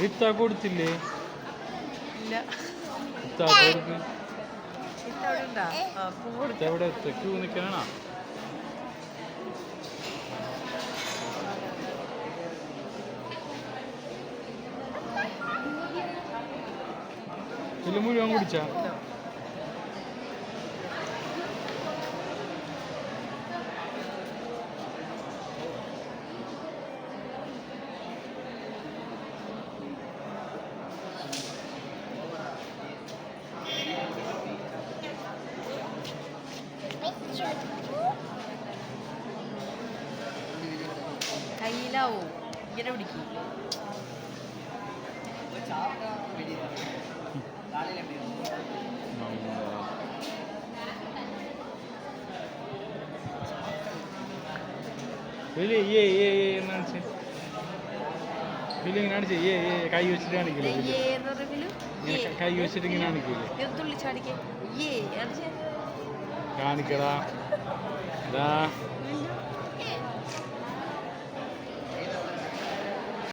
ഇത്ത കൊടുത്തില്ലേ? എവിടെ ക്യൂ നിൽക്കണ? ഇതിൽ മുഴുവൻ കുടിച്ചാ? കയ്യിലാവോ ഇങ്ങനെ പിടിക്കും. കൈ വെച്ചിട്ട് കാണിക്കില്ലേ? കൈ വെച്ചിട്ട് ഇങ്ങനെ കാണിക്കില്ലേ? തുള്ളി ചാടിക്കേ കാണിക്കടാ.